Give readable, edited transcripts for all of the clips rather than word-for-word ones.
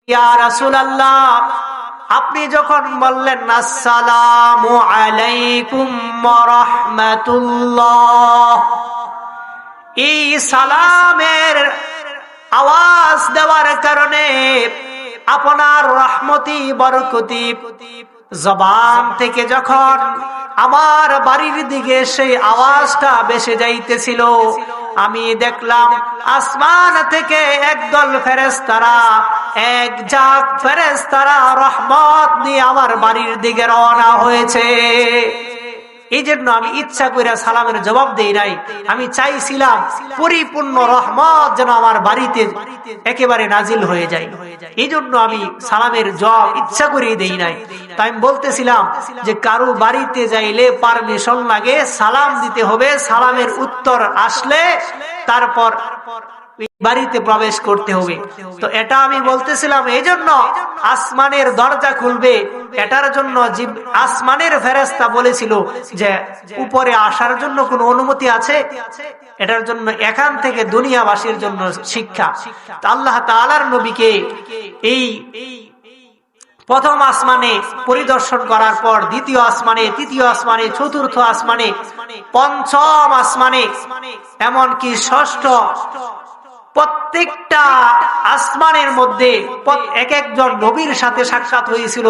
ইয়া রাসূলুল্লাহ, আপনি যখন বললেন আসসালামু আলাইকুম ওয়া রাহমাতুল্লাহ, এই সালামের আওয়াজ দেওয়ার কারণে আপনার রহমতি বরকতি জবান থেকে যখন আমার বাড়ির দিকে সেই আওয়াজটা ভেসে যাইতেছিল, আমি দেখলাম আসমান থেকে একদল ফেরেশতারা, এক ঝাঁক ফেরেশতারা রহমত নিয়ে আমার বাড়ির দিকে রওনা হয়েছে। এই জন্য আমি ইচ্ছা করে সালামের জবাব দেই নাই। আমি চাইছিলাম পরিপূর্ণ রহমত যেন আমার বাড়িতে একেবারে নাজিল হয়ে যায়। এই জন্য আমি সালামের জবাব ইচ্ছা করে দেই নাই। তাই আমি বলতেছিলাম যে কারো বাড়িতে যাইলে পারমিশন লাগে, সালাম দিতে হবে, সালামের উত্তর আসলে তারপর বাড়িতে প্রবেশ করতে হবে। তো এটা আমি বলতেছিলাম এই জন্য আসমানের দরজা খুলবে, এটার জন্য আসমানের ফেরেশতা বলেছিল যে উপরে আসার জন্য কোনো অনুমতি আছে, এটার জন্য এখান থেকে দুনিয়াবাসীর জন্য শিক্ষা। তো আল্লাহ তাআলার নবীকে এই প্রথম আসমানে পরিদর্শন করার পর দ্বিতীয় আসমানে, তৃতীয় আসমানে, চতুর্থ আসমানে, পঞ্চম আসমানে, এমনকি ষষ্ঠ, প্রত্যেকটা আসমানের মধ্যে এক একজন নবীর সাথে সাক্ষাৎ হয়েছিল।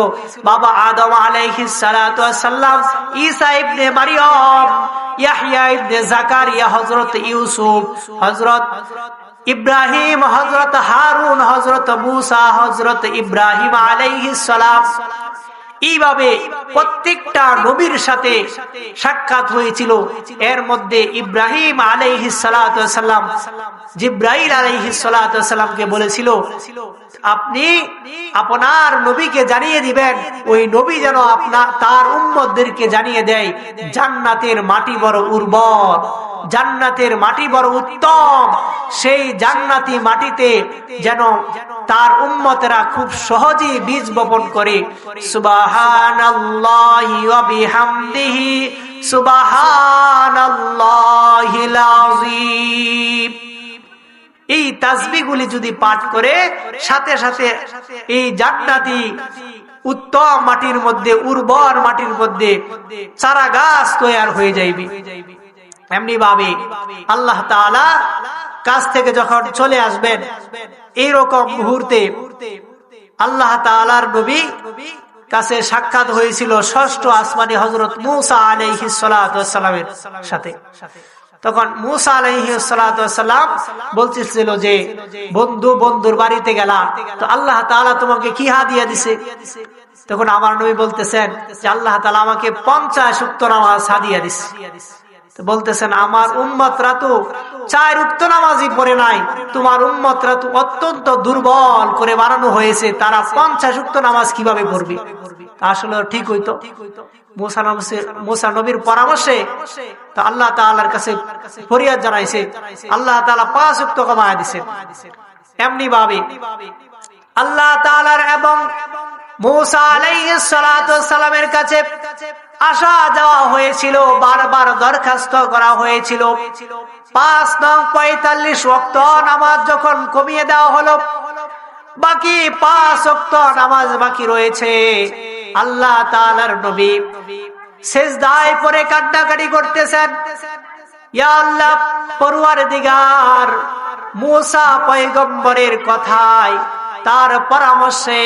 বাবা আদম আলাইহিস সালাতু ওয়াস সালাম, ঈসা ইবনে মারইয়াম, ইয়াহইয়া ইবনে যাকারিয়া, হযরত ইউসুফ, হযরত ইব্রাহিম, হযরত হারুন, হযরত মূসা, হযরত ইব্রাহিম আলাইহিস সালাম, এইভাবে প্রত্যেকটা নবীর সাথে সাক্ষাৎ হয়েছিল। এর মধ্যে ইব্রাহিম আলাইহিস সালাতু ওয়াস সালাম জিবরাইল আলাইহিস সালাতু ওয়াস সালামকে বলেছিল, আপনি আপনার নবীকে জানিয়ে দিবেন, ওই নবী যেন তার উম্মতদেরকে জানিয়ে দেয় জান্নাতের মাটি বড় উর্বর, জান্নাতের মাটি বড় উত্তম, সেই জান্নাতি মাটিতে যেন তার উম্মতেরা খুব সহজেই বীজ বপন করে। সুবহানাল্লাহি ওয়া বিহামদিহি সুবহানাল্লাহিল আযীম। এই তাসবিহগুলি যদি পাঠ করে সাথে সাথে এই জান্নাতি উত্তম মাটির মধ্যে, উর্বর মাটির মধ্যে চারা গাছ তৈরি হয়ে যাইবে। এমনি ভাবে আল্লাহ তাআলা কাছ থেকে যখন চলে আসবেন, এইরকম মুহূর্তে আল্লাহ তাআলার নবী কাছে সাক্ষাৎ হয়েছিল ষষ্ঠ আসমানে হযরত মূসা আলাইহিস সালাতু ওয়াস সালামের সাথে। তখন মূসা আলাইহিস সালাতু ওয়াস সালাম বলতেছিল যে বন্ধুর বাড়িতে গেলাম, তো আল্লাহ তাআলা তোমাকে কি হাদিয়া দিছে? তখন আমার নবী বলতেছেন যে আল্লাহ তাআলা আমাকে 50 ওয়াক্ত নামাজ হাদিয়া দিছে। বলতেছেন আমার উম্মতরা তো 4 ওয়াক্ত নামাজই পড়ে নাই, তোমার উম্মতরা তো অত্যন্ত দুর্বল করে বানানো হয়েছে, তারা 50 ওয়াক্ত নামাজ কিভাবে পড়বে? আসলে ঠিক হইতো মুসা নবীর পরামর্শে তো আল্লাহ তাআলার কাছে ফরিয়াদ জানাইছে, আল্লাহ তাআলা 5 ওয়াক্ত কমায়া দিয়েছেন। এমনি ভাবে আল্লাহ তাআলার এবং মূসা আলাইহিস সালাতু ওয়াস সালামের কাছে আসা যাওয়া হয়েছিল, বারবার দরখাস্ত করা হয়েছিল। 5 নং 45 ওয়াক্ত নামাজ যখন কমিয়ে দেওয়া হলো, বাকি 5 ওয়াক্ত নামাজ বাকি রয়েছে। আল্লাহ তাআলার নবী সিজদায় পড়ে কান্নাকাটি করতেছেন, ইয়া আল্লাহ পরওয়ারদিগার, মূসা পয়গম্বরের কথায়, তার পরামর্শে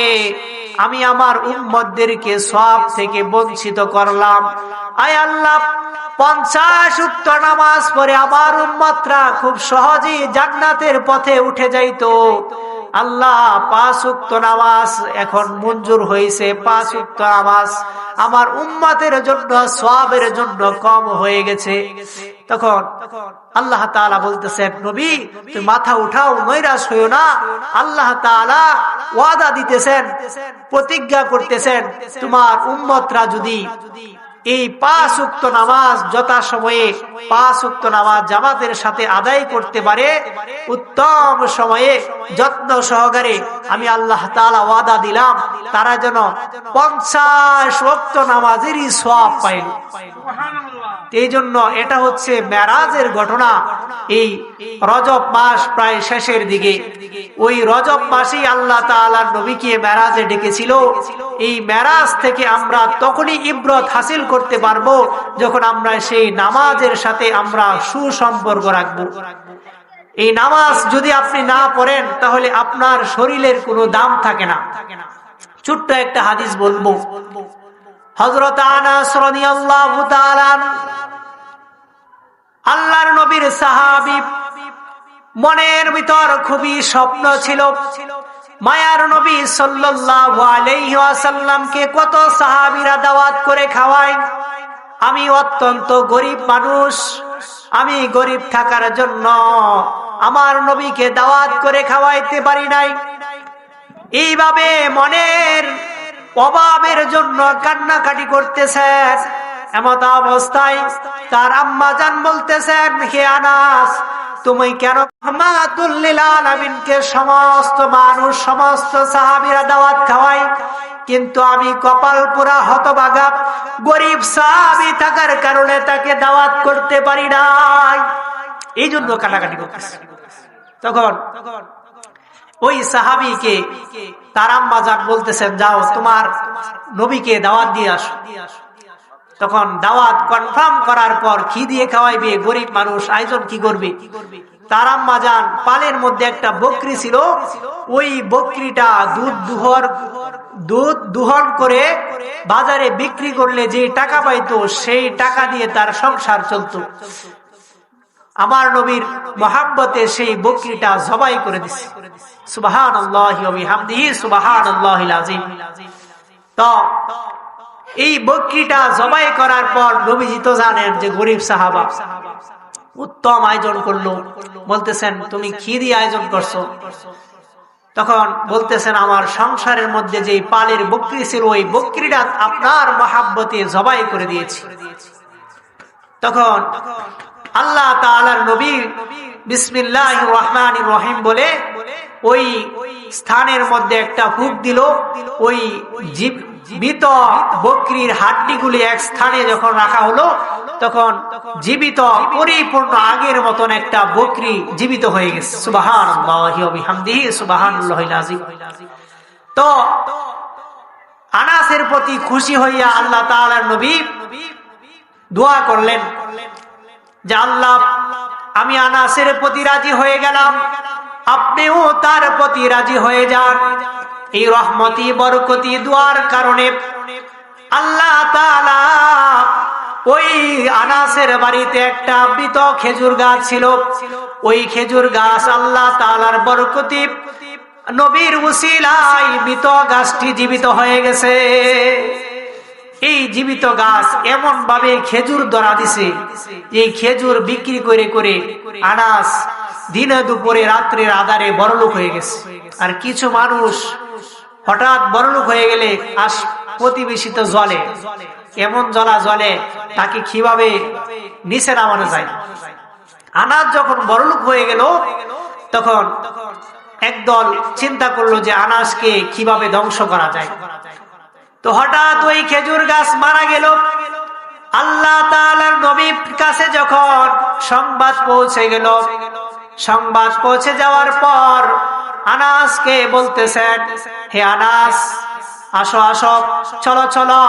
আমি আমার উম্মতদেরকে সওয়াব থেকে বঞ্চিত করলাম। আয় আল্লাহ, 50 ওয়াক্ত নামাজ পড়ে আমার উম্মতরা খুব সহজেই জান্নাতের পথে উঠে যাইতো। আল্লাহ 5 ওয়াক্ত নামাজ এখন মঞ্জুর হয়েছে, 5 ওয়াক্ত নামাজ আমার উম্মতের জন্য সওয়াবের জন্য কম হয়ে গেছে। তখন আল্লাহ তাআলা বলতেছেন, নবী তুমি মাথা উঠাও, নৈরাশ হইও না। আল্লাহ তাআলা ওয়াদা দিতেছেন, প্রতিজ্ঞা করতেছেন, তোমার উম্মতরা যদি এই 5 ওয়াক্ত নামাজ যথাসময়ে 5 ওয়াক্ত নামাজ জামাতের সাথে আদায় করতে পারে, উত্তম সময়ে যত্ন সহকারে, আমি আল্লাহ তাআলা ওয়াদা দিলাম তারা যেন 50 ওয়াক্ত নামাজেরই সওয়াব পায়। সুবহানাল্লাহ। এই জন্য এটা হচ্ছে মেরাজের ঘটনা। এই রজব মাস প্রায় শেষের দিকে, ওই রজব মাসেই আল্লাহ তাআলা নবীকে মেরাজে ডেকেছিল। এই মেরাজ থেকে আমরা তখনই ইবরত হাসিল করতে পারবো যখন আমরা সেই নামাজের সাথে আমরা সুসম্পর্ক রাখবো। এই নামাজ যদি আপনি না পড়েন তাহলে আপনার শরীরের কোনো দাম থাকে না। ছোট্ট একটা হাদিস বলবো। হযরত আনাস রাদিয়াল্লাহু তাআলা আল্লাহর নবীর সাহাবী, মনের ভিতর খুবই স্বপ্ন ছিল মায়ার নবী সাল্লাল্লাহু আলাইহি ওয়াসাল্লামকে কত সাহাবীরা দাওয়াত করে খাওয়ায়। আমি অত্যন্ত গরিব মানুষ, আমি গরিব থাকার জন্য আমার নবীকে দাওয়াত করে খাওয়াইতে পারি নাই। এইভাবে মনের অভাবের জন্য কান্নাকাটি করতেছেন। এমত অবস্থায় তার আম্মা জান বলতেছেন, হে আনাস, তুমি কেন রাহমাতুল লিল আলামিনকে সমস্ত মানুষ সমস্ত সাহাবীরা দাওয়াত খাওয়াই, কিন্তু আমি কপাল পুরা হতভাগা গরিব সাহাবী থাকার কারণে তাকে দাওয়াত করতে পারি নাই, এই জন্য কান্নাকাটি করতেছে। তখন ওই সাহাবীকে তার আম্মা জান বলতেছেন, যাও তোমার নবীকে দাওয়াত দিয়ে আসো। তখন দাওয়াত কনফার্ম করার পর কি দিয়ে খাওয়াইবে, গরিব মানুষ, আয়োজন কি করবে? তার আম্মা জান পালের মধ্যে একটা বকরি ছিল, ওই বকরিটা দুধ দুহন করে বাজারে বিক্রি করলে যে টাকা পাইতো সেই টাকা দিয়ে তার সংসার চলতো। আমার নবীর মহাব্বতে সেই বকরিটা জবাই করে দিছে। সুবহানাল্লাহি ওয়া বিহামদিহি সুবহানাল্লাহিল আযীম। তো এই বকরিটা জবাই করার পর নবীজি তো জানেন যে গরিব সাহাবা, উত্তম আয়োজন করলো। বলতেছেন, তুমি কি দিয়ে আয়োজন করছো? তখন বলতেছেন, আমার সংসারের মধ্যে যে পালের বকরি ছিল ওই বকরিটা আপনার মহাব্বতে জবাই করে দিয়েছি। তখন আল্লাহ তাআলার নবী বিসমিল্লাহির রহমানির রহিম বলে ওই স্থানের মধ্যে একটা ফুঁক দিল। ওই জীবিত বকরির হাড্ডিগুলি এক স্থানে যখন রাখা হলো, তখন জীবিত পরিপূর্ণ আগের মতন একটা বকরি জীবিত হয়ে গেছে। সুবহানাল্লাহি ওয়া বিহামদিহি সুবহানাল্লাহিল আযীম। তো আনাসের প্রতি খুশি হইয়া আল্লাহ তাআলার নবী দোয়া করলেন যে, আল্লাহ, আমি আনাসের প্রতি রাজি হয়ে গেলাম, আপনিও তার প্রতি রাজি হয়ে যান। এই রহমতি বরকতি দোয়ার কারণে আল্লাহ তাআলা ওই আনাসের বাড়িতে একটা মৃত খেজুর গাছ ছিল। ওই খেজুর গাছ আল্লাহ তাআলার বরকতি নবীর উসিলায় মৃত গাছটি জীবিত হয়ে গেছে। এই জীবিত গাছ এমন ভাবে খেজুর ধরা দিছে, এই খেজুর বিক্রি করে করে আনাস দিনে দুপুরে রাত্রের আধারে বড়লোক হয়ে গেছে। আর কিছু মানুষ হঠাৎ বড়লোক হয়ে গেলে প্রতিবেশী তো জলে, এমন জ্বলা জলে তাকে কিভাবে নিচে নামানো যায়। আনাস যখন বড়লোক হয়ে গেল, তখন একদল চিন্তা করলো যে আনাসকে কিভাবে ধ্বংস করা যায়। তো হঠাৎ ওই খেজুর গাছ মারা গেল। আল্লাহ তাআলার নবীর কাছে যখন সংবাদ পৌঁছে গেল, সংবাদ পৌঁছে যাওয়ার পর আনাসকে বলতেছেন, হে আনাস, আসো আসো, চলো চলো,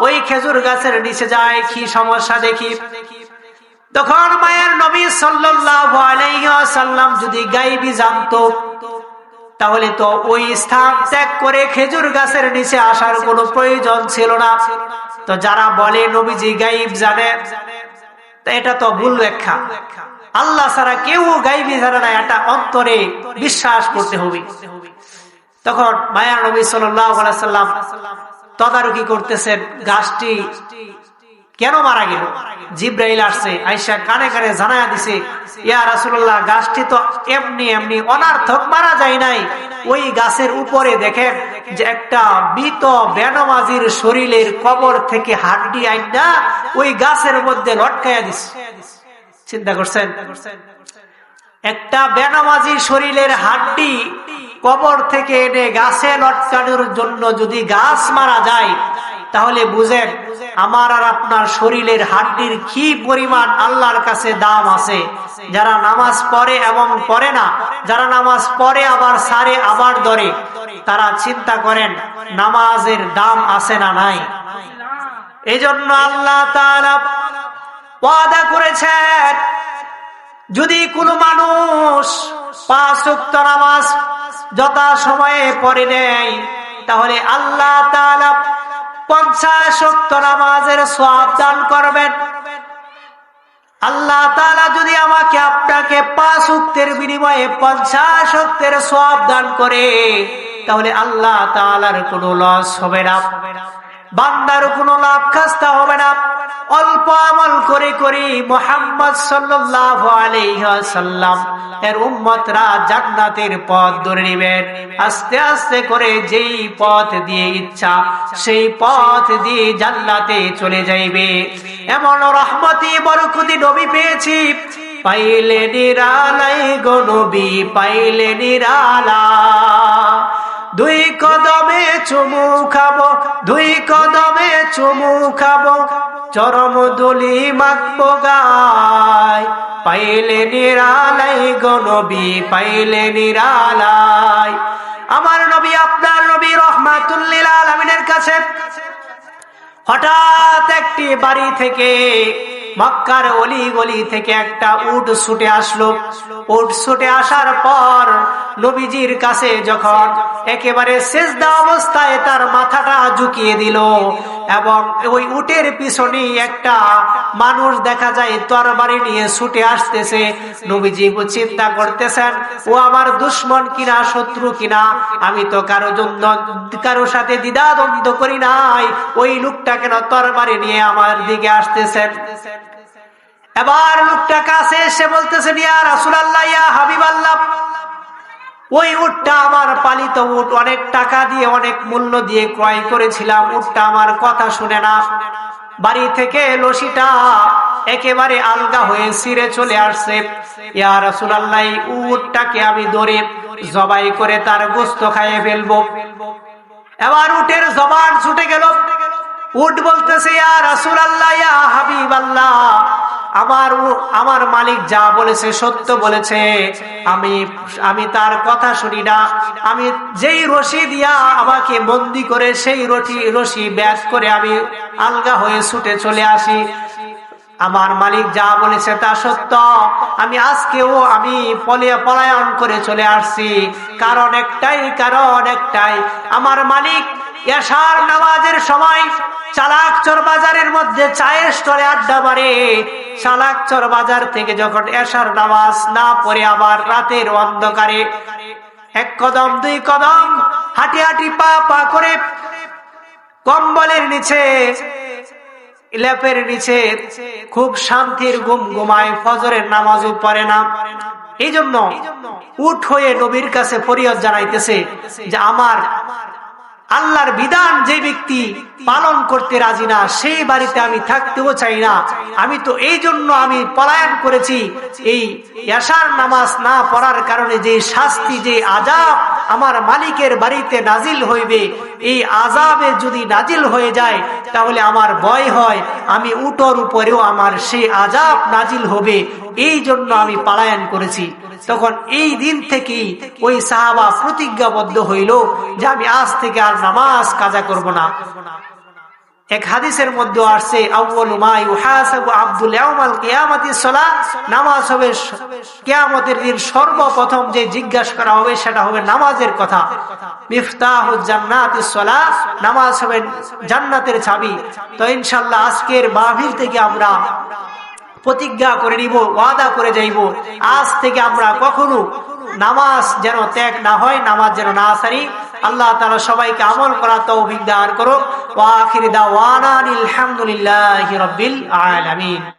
ওই খেজুর গাছের নিচে যায়, কি সমস্যা দেখি। তখন মায়ের নবী সাল্লাল্লাহু আলাইহি ওয়াসাল্লাম যদি গায়বী জানতো, তাহলে তো ওই স্থান ত্যাগ করে খেজুর গাছের নিচে আসার কোনো প্রয়োজন ছিল না। তো যারা বলে নবীজি গায়ব জানে, এটা তো ভুল ব্যাখ্যা। আল্লাহ ছাড়া কেউ গায়বী জানে না, এটা অন্তরে বিশ্বাস করতে হবে। তখন মায়া নবী সাল্লাল্লাহু আলাইহি ওয়াসাল্লাম তদারকি করতেছেন, গাছটি কেন মারা গেল। জিব্রাইল আসছে, আয়েশা কানে কানে জানায়া দিছে, ইয়া রাসূলুল্লাহ, গাছটি তো এমনি এমনি অনার্থক মারা যায় নাই। ওই গাছের উপরে দেখেন যে একটা মৃত বেনামাজির শরীরের কবর থেকে হাড্ডি আইনা ওই গাছের মধ্যে লটকায়া দিছে। চিন্তা করছেন, একটা বেনামাজির শরীরের হাড্ডি কবর থেকে এনে গাছে লটকানোর জন্য যদি গাছ মারা যায়, তাহলে বুঝেন আমার আর আপনার শরীরের হাড্ডির কি পরিমাণ আল্লাহর কাছে দাম আছে। যারা নামাজ পড়ে এবং পড়ে না, যারা নামাজ পড়ে আবার সারে আবার ধরে, তারা চিন্তা করেন নামাজের দাম আছে না নাই। এই জন্য আল্লাহ তাআলা ওয়াদা করেছেন, যদি কোনো মানুষ 5 ওয়াক্ত নামাজ যথা সময়ে পড়ে নেয়, তাহলে আল্লাহ তাআলা 50 ওয়াক্ত নামাজের সওয়াব দান করবেন। আল্লাহ তাআলা যদি আমাকে আপনাকে 5 ওয়াক্তের বিনিময়ে 50 ওয়াক্তের সওয়াব দান করে, তাহলে আল্লাহ তাআলার কোনো লস হবে না, বান্দার কোনো লাভ খাস্তা হবে না। অল্প আমল করে করে মুহাম্মদ সাল্লাল্লাহু আলাইহি ওয়াসাল্লাম এর উম্মতরা জান্নাতের পথ ধরে নেবেন। আস্তে আস্তে করে যেই পথ দিয়ে ইচ্ছা সেই পথ দিয়ে জান্নাতে চলে যাইবে। এমন রহমতি বরকতি নবী পেয়েছি, পাইলে নিরালাই গো নবী, পাইলে নিরালা। 2 কদমে চুমু খাবো, 2 কদমে চুমু খাবো, চরম ধুলি মাখবো গায়, পাইলে নিরালাই গো নবী, পাইলে নিরালাই। আমার নবী আপনার নবী রাহমাতুল লিল আলামিনের কাছে হঠাৎ একটি বাড়ি থেকে, মক্কার অলি গলি থেকে একটা উট ছুটে আসলো। উট ছুটে আসার পর নবীজির কাছে যখন একেবারে সিজদা অবস্থায় তার মাথাটা ঝুঁকিয়ে দিল, এবং ওই উটের পিছনে একটা মানুষ দেখা যায় তরবারি নিয়ে ছুটে আসতেছে। নবীজি চিন্তা করতেছেন, ও আমার দুশমন কিনা শত্রু কিনা, আমি তো কারো সাথে দ্বিধাদ্বন্দ্ব করি নাই, ওই লোকটা কেন তরবারি নিয়ে আমার দিকে আসতেছেন। এবার লোকটা কাছে এসে বলতেছেন, ইয়া রাসূলুল্লাহ, ইয়া হাবিবাল্লাহ, ওই উটটা আমার পালিত উট, অনেক টাকা দিয়ে অনেক মূল্য দিয়ে ক্রয় করেছিলাম, উটটা আমার কথা শুনে না, বাড়ি থেকে লসিটা একেবারে আলগা হয়ে ছিঁড়ে চলে আসছে। ইয়া রাসূলুল্লাহ, উটটাকে আমি ধরে জবাই করে তার গোশত খাইয়ে ফেলবো। এবার উটের জবান ছুটে গেল। উট বলতেছে, ইয়া রাসূলুল্লাহ, ইয়া হাবিবাল্লাহ, আমার মালিক যা বলেছে সত্য বলেছে, আমি তার কথা শুনি না। আমি যেই রশি দিয়া আমাকে বন্দি করে সেই রশি ব্যাস করে আমি আলগা হয়ে ছুটে চলে আসি। আমার মালিক যা বলেছে তা সত্য। আমি আজকেও আমি পলায়ন করে চলে আসছি। কারণ একটাই, আমার মালিক এশার নামাজের সময় চালাকচর বাজারের মধ্যে চায়ের স্টলে আড্ডা মারে। চালাকচর বাজার থেকে যখন এশার নামাজ না পড়ে আবার রাতের অন্ধকারে 1 কদম 2 কদম হাঁটি হাঁটি পা করে কম্বলের নিচে লেপের নিচে খুব শান্তির ঘুম ঘুমায়, ফজরের নামাজও পড়ে না। এই জন্য উঠ হয়ে নবীর কাছে ফরিয়াদ জানাইতেছে যে আমার আল্লাহর বিধান যে ব্যক্তি পালন করতে রাজি না, সেই বাড়িতে আমি থাকতেও চাই না। আমি তো এই জন্য আমি পলায়ন করেছি, এই এশার নামাজ না পড়ার কারণে যে শাস্তি, যে আযাব আমার মালিকের বাড়িতে নাজিল হইবে, এই আযাবে যদি নাজিল হয়ে যায় তাহলে আমার ভয় হয় আমি উটের উপরেও আমার সেই আযাব নাজিল হবে, এই জন্য আমি পলায়ন করেছি। তখন এই দিন থেকেই ওই সাহাবা প্রতিজ্ঞাবদ্ধ হইল যে আমি আজ থেকে আর নামাজ কাজা করব না। এক হাদিসের মধ্যে আসছে, আউয়ালু মা ইউহাসাবু আবদুল ইয়াউমাল কিয়ামাতিস সালাত, নামাজ হবে কিয়ামতের দিন সর্বপ্রথম যে জিজ্ঞাসা করা হবে সেটা হবে নামাজের কথা। মিফতাহুজ জান্নাতিস সালাত, নামাজ হবে জান্নাতের চাবি। তো ইনশাআল্লাহ আজকের মাহফিল থেকে আমরা প্রতিজ্ঞা করে নিব, ওয়াদা করে যাইব, আজ থেকে আমরা কখনো নামাজ যেন ত্যাগ না হয়, নামাজ যেন না ছাড়ি। আল্লাহ তাআলা সবাইকে আমল করার তৌফিক দান করুক। ওয়া আখির দাওয়ানা আলহামদুলিল্লাহি রাব্বিল আলামিন।